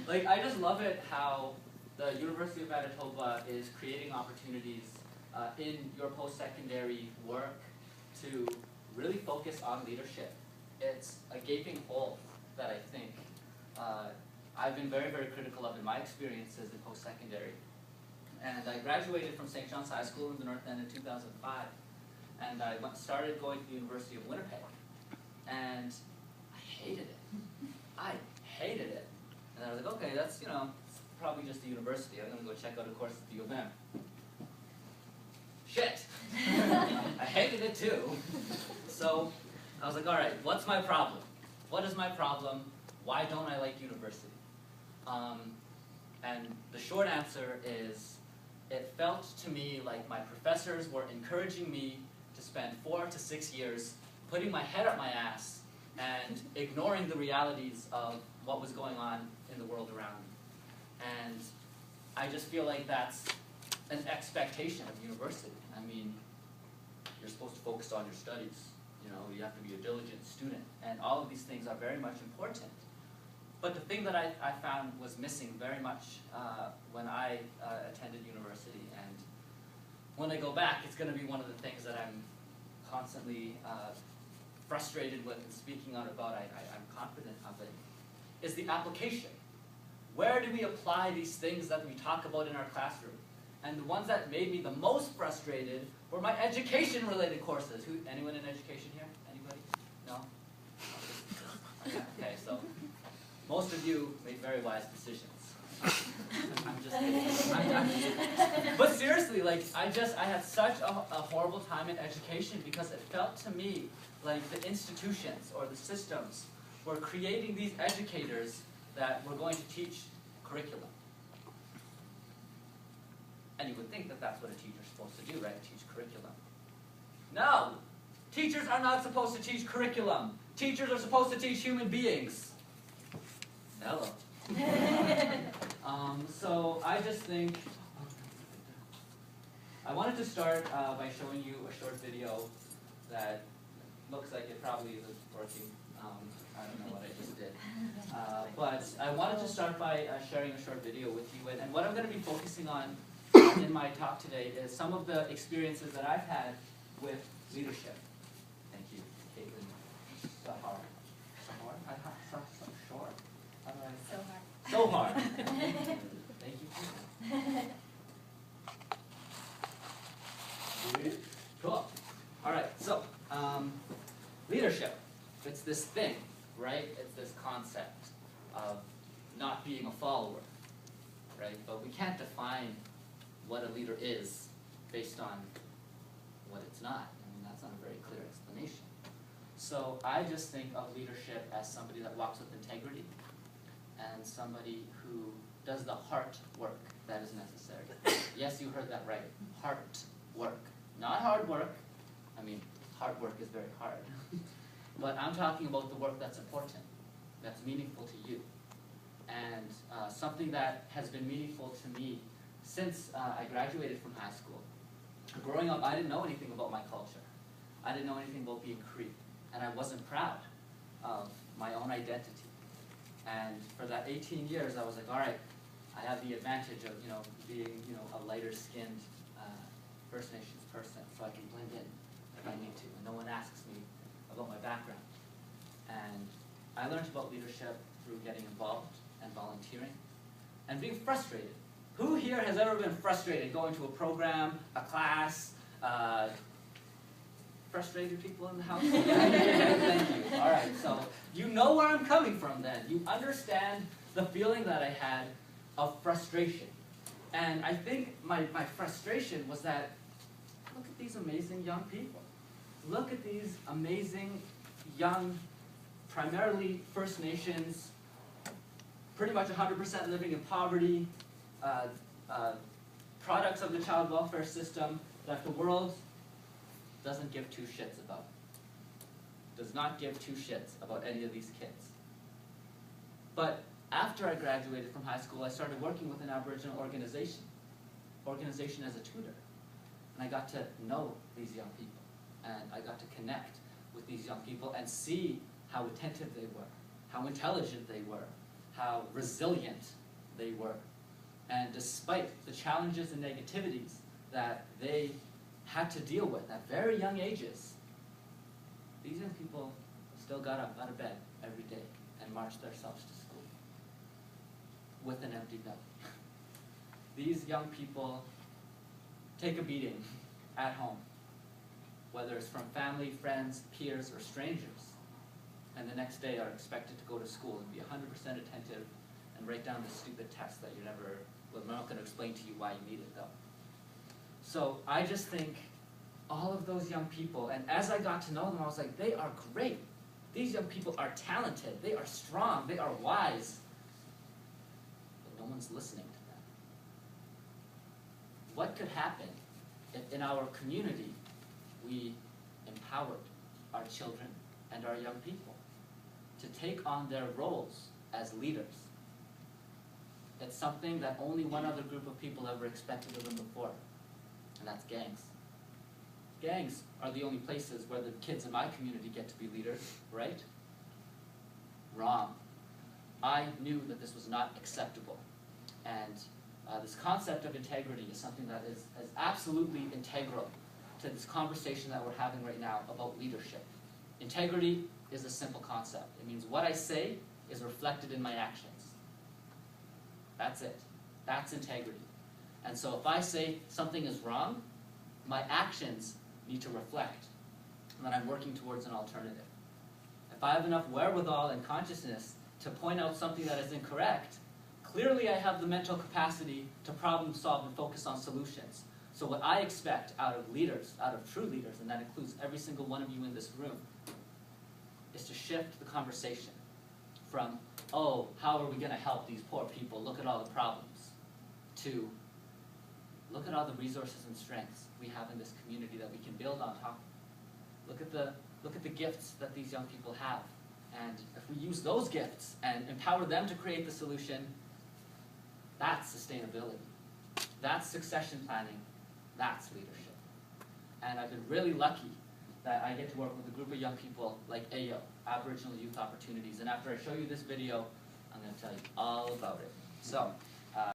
Like, I just love it how the University of Manitoba is creating opportunities in your post-secondary work to really focus on leadership. It's a gaping hole that I think I've been very, very critical of in my experiences in post-secondary. And I graduated from St. John's High School in the North End in 2005. And I started going to the University of Winnipeg. And I hated it. I hated it. And I was like, okay, that's, it's probably just a university. I'm going to go check out a course at the UofM. Shit! I hated it too. So I was like, all right, what's my problem? What is my problem? Why don't I like university? And the short answer is, it felt to me like my professors were encouraging me to spend 4 to 6 years putting my head up my ass and ignoring the realities of what was going on in the world around me. And I just feel like that's an expectation of university. I mean, you're supposed to focus on your studies. You have to be a diligent student. And all of these things are very much important. But the thing that I found was missing very much when I attended university, and when I go back, it's going to be one of the things that I'm constantly frustrated with and speaking out about. I'm confident of it, is the application. Where do we apply these things that we talk about in our classroom? And the ones that made me the most frustrated were my education-related courses. Anyone in education here? Anybody? No? Okay, so most of you made very wise decisions. I'm just kidding. But seriously, like, I had such a horrible time in education because it felt to me like the institutions or the systems were creating these educators that were going to teach curriculum. And you would think that that's what a teacher's supposed to do, right? Teach curriculum. No! Teachers are not supposed to teach curriculum. Teachers are supposed to teach human beings. Hello. So I just think, I wanted to start by showing you a short video that looks like it probably isn't working. I don't know what I just did. But I wanted to start by sharing a short video with you. And what I'm going to be focusing on in my talk today is some of the experiences that I've had with leadership. Thank you, Caitlin. Sahar. Short. How do I? So hard. Thank you. Cool. All right. So, leadership. It's this thing, right? It's this concept of not being a follower, right? But we can't define what a leader is based on what it's not. I mean, that's not a very clear explanation. So I just think of leadership as somebody that walks with integrity and somebody who does the heart work that is necessary. Yes, you heard that right. Heart work. Not hard work. I mean, hard work is very hard. But I'm talking about the work that's important, that's meaningful to you. And something that has been meaningful to me since I graduated from high school. Growing up, I didn't know anything about my culture. I didn't know anything about being Cree. And I wasn't proud of my own identity. And for that 18 years, I was like, all right, I have the advantage of, being, a lighter-skinned First Nations person, so I can blend in if I need to, and no one asks me about my background. And I learned about leadership through getting involved and volunteering and being frustrated. Who here has ever been frustrated going to a program, a class, frustrated people in the house? Thank you. All right, so you know where I'm coming from then. You understand the feeling that I had of frustration. And I think my frustration was that, look at these amazing young people. Look at these amazing young, primarily First Nations, pretty much 100% living in poverty, products of the child welfare system that the world doesn't give two shits about. Does not give two shits about any of these kids. But after I graduated from high school, I started working with an Aboriginal organization as a tutor. And I got to know these young people. And I got to connect with these young people and see how attentive they were, how intelligent they were, how resilient they were. And despite the challenges and negativities that they had to deal with at very young ages, these young people still got up out of bed every day and marched themselves to school with an empty note. These young people take a beating at home, whether it's from family, friends, peers, or strangers, and the next day are expected to go to school and be 100% attentive and write down the stupid test that I'm not going to explain to you why you need it though. So I just think all of those young people, and as I got to know them, I was like, they are great. These young people are talented, they are strong, they are wise, but no one's listening to them. What could happen if in our community we empowered our children and our young people to take on their roles as leaders? It's something that only one other group of people ever expected of them before, and that's gangs. Gangs are the only places where the kids in my community get to be leaders, right? Wrong. I knew that this was not acceptable, and this concept of integrity is something that is absolutely integral to this conversation that we're having right now about leadership. Integrity is a simple concept. It means what I say is reflected in my actions. That's it. That's integrity. And so if I say something is wrong, my actions need to reflect that I'm working towards an alternative. If I have enough wherewithal and consciousness to point out something that is incorrect, clearly I have the mental capacity to problem solve and focus on solutions. So what I expect out of leaders, out of true leaders, and that includes every single one of you in this room, is to shift the conversation from, oh, how are we going to help these poor people, look at all the problems, to look at all the resources and strengths we have in this community that we can build on top of. Look at the gifts that these young people have. And if we use those gifts and empower them to create the solution, that's sustainability. That's succession planning. That's leadership. And I've been really lucky that I get to work with a group of young people like AYO, Aboriginal Youth Opportunities. And after I show you this video, I'm going to tell you all about it. So,